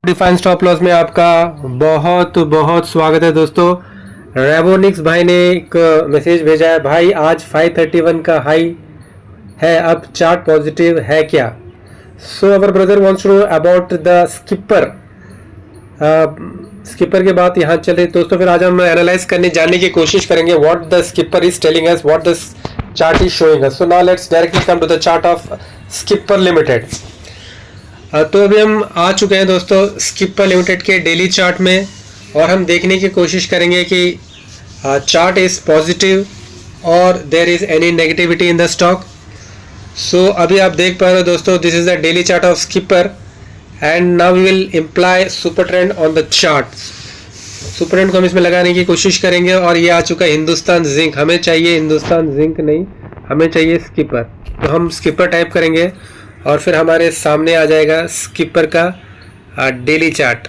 Define stop loss में आपका बहुत बहुत स्वागत है दोस्तों। रेवोनिक्स भाई ने एक मैसेज भेजा है, भाई आज 531 का हाई है, अब चार्ट पॉजिटिव है क्या? So our brother wants to know about the skipper. Skipper के बाद यहाँ चले दोस्तों, फिर आज हम एनालाइज करने जानने की कोशिश करेंगे what the skipper is telling us, what the chart is showing us. So now let's directly come to the chart of skipper limited. तो अभी हम आ चुके हैं दोस्तों स्किपर लिमिटेड के डेली चार्ट में, और हम देखने की कोशिश करेंगे कि चार्ट इज पॉजिटिव और there is any negativity in the stock. So अभी आप देख पा रहे हो दोस्तों, this is the daily chart of Skipper and now we will imply super trend on the chart. Super trend को हम इसमें लगाने की कोशिश करेंगे, और ये आ चुका है हिंदुस्तान जिंक। हमें चाहिए हिंदुस्तान जिंक नहीं, हमें चाहिए स्किपर। तो हम स्किपर टाइप करेंगे और फिर हमारे सामने आ जाएगा स्किपर का daily chart.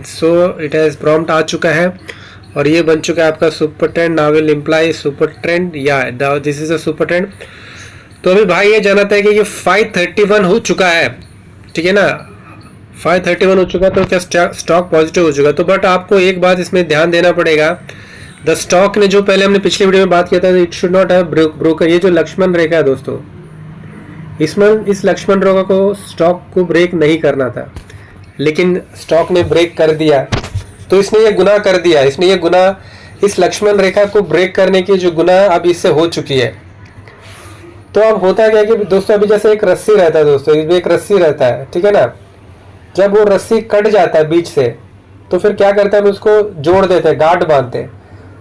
So it has prompt आ चुका है और ये बन चुका है आपका super trend. Now will imply super trend, या this is a super trend. तो अभी भाई ये जानता है कि ये 531 हो चुका है, ठीक है ना, 531 हो चुका, तो क्या स्टॉक पॉजिटिव हो चुका? तो बट आपको एक बात इसमें ध्यान देना पड़ेगा, द स्टॉक ने जो पहले हमने पिछले वीडियो में बात किया था, it should not have broken. ये जो लक्ष्मण रेखा है दोस्तों, इसमें इस लक्ष्मण रेखा को स्टॉक को ब्रेक नहीं करना था, लेकिन स्टॉक ने ब्रेक कर दिया। तो इसने ये गुनाह कर दिया, इसने ये गुनाह, इस लक्ष्मण रेखा को ब्रेक करने की जो गुनाह अब इससे हो चुकी है। तो अब होता क्या है कि दोस्तों, अभी जैसे एक रस्सी रहता है दोस्तों, इसमें एक रस्सी रहता है, ठीक है ना, जब वो रस्सी कट जाता है बीच से, तो फिर क्या करते हैं, हम उसको जोड़ देते हैं, गांठ बांधते हैं।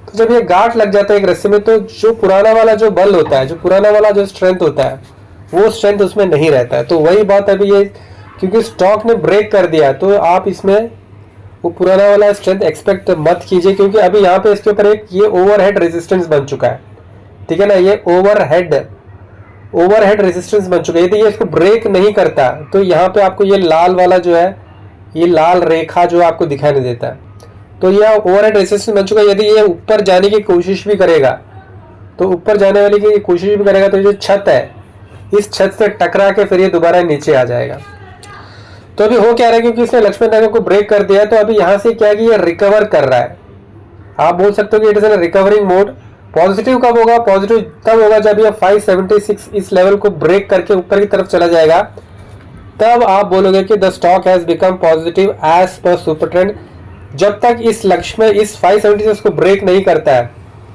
तो जब ये गांठ लग जाता है एक रस्सी में, तो जो पुराना वाला जो बल होता है, जो पुराना वाला जो स्ट्रेंथ होता है, वो स्ट्रेंथ उसमें नहीं रहता है। तो वही बात अभी ये, क्योंकि स्टॉक ने ब्रेक कर दिया, तो आप इसमें वो पुराना वाला स्ट्रेंथ एक्सपेक्ट मत कीजिए, क्योंकि अभी यहाँ पे इसके ऊपर एक ये ओवरहेड रेजिस्टेंस बन चुका है, ठीक है ना, ये ओवरहेड रेजिस्टेंस बन चुका है। यदि ये इसको ब्रेक नहीं करता, तो यहाँ पे आपको ये लाल वाला जो है, ये लाल रेखा जो आपको दिखाई नहीं देता है, तो यह ओवरहेड रेजिस्टेंस बन चुका है। यदि ये ऊपर जाने की कोशिश भी करेगा, तो ऊपर जाने वाली की कोशिश भी करेगा, तो जो छत है, इस छत से टकरा के फिर ये दोबारा नीचे आ जाएगा। तो अभी हो क्या रहा है, क्योंकि इसने लक्ष्मण रेखा को ब्रेक कर दिया, तो अभी यहां से क्या है कि ये रिकवर कर रहा है। आप बोल सकते हो कि it is in recovering mode. Positive कब होगा? पॉजिटिव तब होगा जब ये 576 इस लेवल को ब्रेक करके ऊपर की तरफ चला जाएगा, तब आप बोलोगे कि the stock has become positive as per super trend. जब तक इस लक्ष्य में इस 576 को ब्रेक नहीं करता है,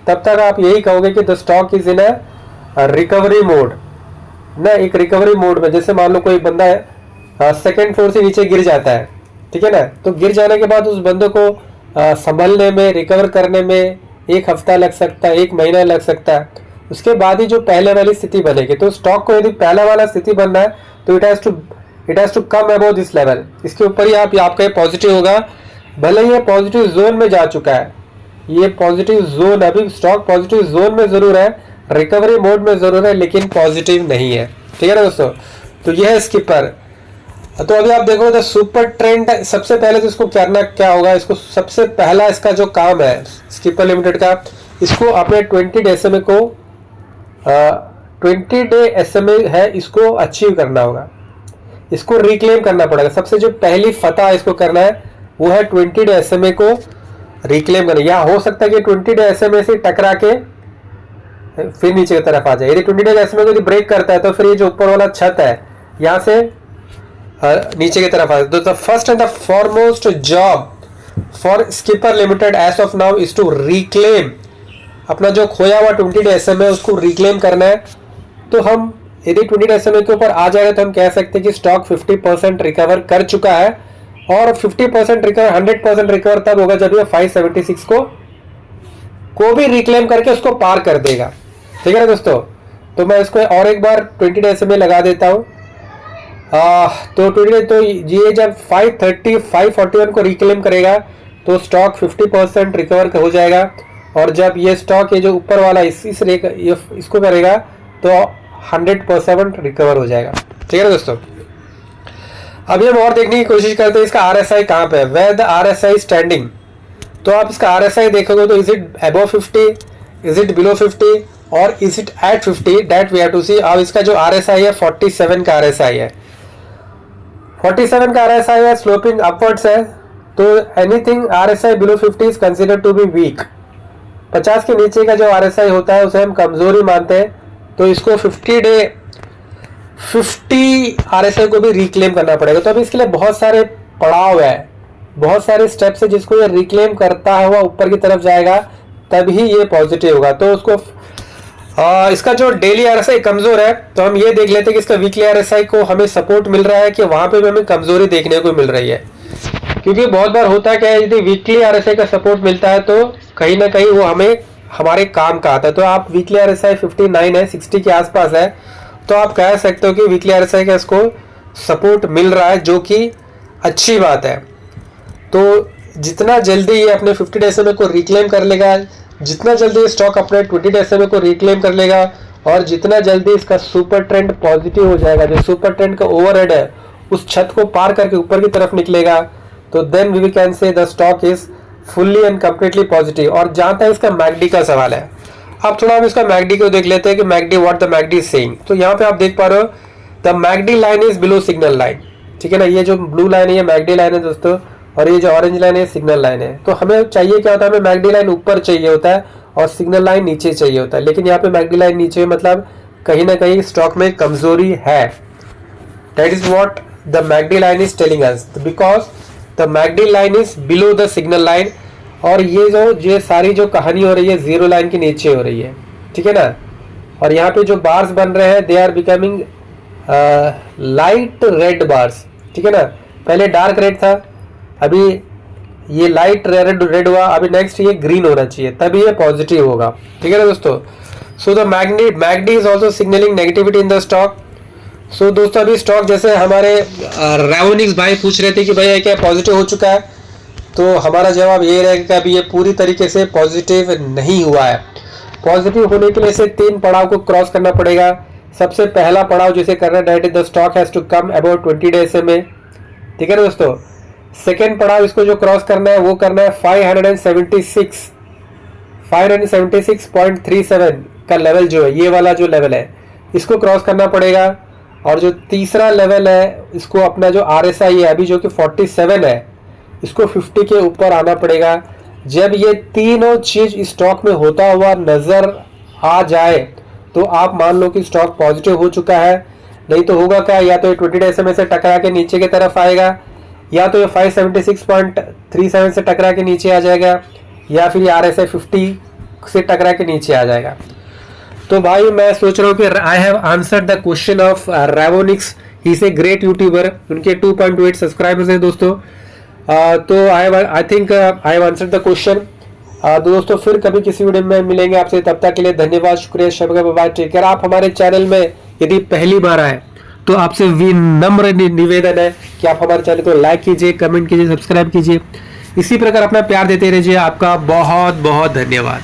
तब तक आप यही कहोगे कि the stock is in a recovery mode ना, एक रिकवरी मोड में। जैसे मान लो कोई बंदा है, सेकेंड फ्लोर से नीचे गिर जाता है, ठीक है ना, तो गिर जाने के बाद उस बंदे को संभलने में, रिकवर करने में 1 हफ्ता लग सकता है, 1 महीना लग सकता है, उसके बाद ही जो पहले वाली स्थिति बनेगी। तो स्टॉक को यदि पहला वाला स्थिति बनना है, तो it has to come above this level, इसके ऊपर ही आपका ये पॉजिटिव होगा। भले ही ये पॉजिटिव जोन में जा चुका है, ये पॉजिटिव जोन, अभी स्टॉक पॉजिटिव जोन में जरूर है, रिकवरी मोड में जरूर है, लेकिन पॉजिटिव नहीं है, ठीक है ना दोस्तों। तो यह है स्किपर। तो अभी आप देखो तो सुपर ट्रेंड, सबसे पहले तो इसको करना क्या होगा, इसको सबसे पहला इसका जो काम है स्किपर लिमिटेड का, इसको अपने 20 डे SMA को 20 डे SMA है, इसको अचीव करना होगा, इसको रिक्लेम करना पड़ेगा। सबसे जो पहली फतह इसको करना है वो है 20 डे SMA को रिक्लेम करना। या हो सकता है कि 20 डे SMA से टकरा के फिर नीचे की तरफ आ जाए। यदि 20 डे SMA को यदि ब्रेक करता है, तो फिर ये जो ऊपर वाला छत है, यहाँ से नीचे की तरफ आ जाए। तो the first and the foremost job for Skipper Limited as of now is to reclaim, अपना जो खोया हुआ 20 डे SMA है उसको रिक्लेम करना है। तो हम यदि 20 डे SMA के ऊपर आ जाएगा, तो हम कह सकते हैं कि स्टॉक 50% रिकवर कर चुका है, और 50% रिकवर, 100% रिकवर तब होगा जब ये 576 को भी रिक्लेम करके उसको पार कर देगा, ठीक है ना दोस्तों। तो मैं इसको और एक बार 20 डे SMA लगा देता हूँ। तो 20 डे, तो ये जब 541 को रिक्लेम करेगा, तो स्टॉक 50% रिकवर हो जाएगा, और जब ये स्टॉक ये जो ऊपर वाला इसको करेगा, तो 100% रिकवर हो जाएगा, ठीक है ना दोस्तों। अभी हम और देखने की कोशिश करते हैं इसका RSI कहाँ पे है, वेयर द RSI स्टैंडिंग। तो आप इसका RSI देखोगे तो is it above 50, is it below 50, और is it at 50, that we have to see. अब इसका जो RSI है 47 का RSI है। 47 का RSI है, स्लोपिंग अपवर्ड्स है, तो anything RSI below 50 is considered to be weak. 50 के नीचे का जो RSI होता है उसे हम कमजोरी मानते हैं, तो इसको 50 RSI को भी रिक्लेम करना पड़ेगा। तो अभी इसके लिए बहुत सारे पड़ाव है, बहुत सारे स्टेप्स है जिसको ये रिक्लेम करता हुआ ऊपर की तरफ जाएगा, तभी ये पॉजिटिव होगा। तो उसको इसका जो डेली RSI कमजोर है, तो हम ये देख लेते हैं कि इसका वीकली RSI को हमें सपोर्ट मिल रहा है कि वहां पे भी हमें कमजोरी देखने को मिल रही है। क्योंकि बहुत बार होता है क्या, यदि वीकली RSI का सपोर्ट मिलता है तो कहीं ना कहीं वो हमें हमारे काम का आता है। तो आप वीकली RSI 59 है, 60 के आसपास है, तो आप कह सकते हो कि वीकली RSI का इसको सपोर्ट मिल रहा है, जो कि अच्छी बात है। तो जितना जल्दी ये अपने 50 डे SMA को रिक्लेम कर लेगा, जितना जल्दी स्टॉक अपने 20 डे SMA को रिक्लेम कर लेगा, और जितना जल्दी इसका सुपर ट्रेंड पॉजिटिव हो जाएगा, जो सुपर ट्रेंड का ओवरहेड है उस छत को पार करके ऊपर की तरफ निकलेगा, तो then we can say the stock is fully and completely positive. और जहां तक इसका मैकडी का सवाल है, अब थोड़ा हम इसका मैकडी को देख लेते हैं कि McD what the MACD is saying. तो यहाँ पे आप देख पा रहे हो the McD line is below signal line, ठीक है ना। ये जो ब्लू लाइन है ये मैकडी लाइन है दोस्तों, और ये जो ऑरेंज लाइन है सिग्नल लाइन है। तो हमें चाहिए क्या होता है, हमें मैकडी लाइन ऊपर चाहिए होता है और सिग्नल लाइन नीचे चाहिए होता है, लेकिन यहाँ पे मैकडी लाइन नीचे, मतलब कहीं ना कहीं स्टॉक में कमजोरी है। That is what the McD line is telling us, because the McD line is below the signal line. और ये सारी जो कहानी हो रही है जीरो लाइन के नीचे हो रही है, ठीक है ना। और यहाँ पे जो बार्स बन रहे हैं they are becoming light red bars, ठीक है ना। पहले डार्क रेड था, अभी ये लाइट रेड हुआ, अभी नेक्स्ट ये ग्रीन होना चाहिए, तभी ये पॉजिटिव होगा, ठीक है ना दोस्तों। So the MACD is also signalling negativity in the stock. So दोस्तों अभी स्टॉक जैसे हमारे रेवोनिक्स भाई पूछ रहे थे कि भैया क्या पॉजिटिव हो चुका है, तो हमारा जवाब ये रहेगा कि अभी ये पूरी तरीके से पॉजिटिव नहीं हुआ है। पॉजिटिव होने के लिए इसे 3 पड़ाव को क्रॉस करना पड़ेगा। सबसे पहला पड़ाव जिसे करना है the stock has to come about 20 days में, ठीक है ना दोस्तों। सेकेंड पड़ाव इसको जो क्रॉस करना है वो करना है 576.37 का लेवल, जो है ये वाला जो लेवल है इसको क्रॉस करना पड़ेगा। और जो तीसरा लेवल है इसको अपना जो RSI है अभी जो कि 47 है, इसको 50 के ऊपर आना पड़ेगा। जब ये तीनों चीज स्टॉक में होता हुआ नजर आ जाए तो आप मान लो कि स्टॉक पॉजिटिव हो चुका है। नहीं तो होगा क्या, या तो ये 20 डे SMA से टकरा के नीचे की तरफ आएगा, या तो ये 576.37 से टकरा के नीचे आ जाएगा, या फिर RSI 50 से टकरा के नीचे आ जाएगा। तो भाई मैं सोच रहा हूँ कि I have answered the question of Revonics, he is a great YouTuber, उनके 2.8 सब्सक्राइबर्स हैं दोस्तों। तो I think I have answered the question. दोस्तों फिर कभी किसी वीडियो में मिलेंगे आपसे, तब तक के लिए धन्यवाद, शुक्रिया, शब्द बाय, टेक केयर। आप हमारे चैनल में यदि पहली बार आए तो आपसे विनम्र निवेदन है कि आप हमारे चैनल को लाइक कीजिए, कमेंट कीजिए, सब्सक्राइब कीजिए। इसी प्रकार अपना प्यार देते रहिए। आपका बहुत बहुत धन्यवाद।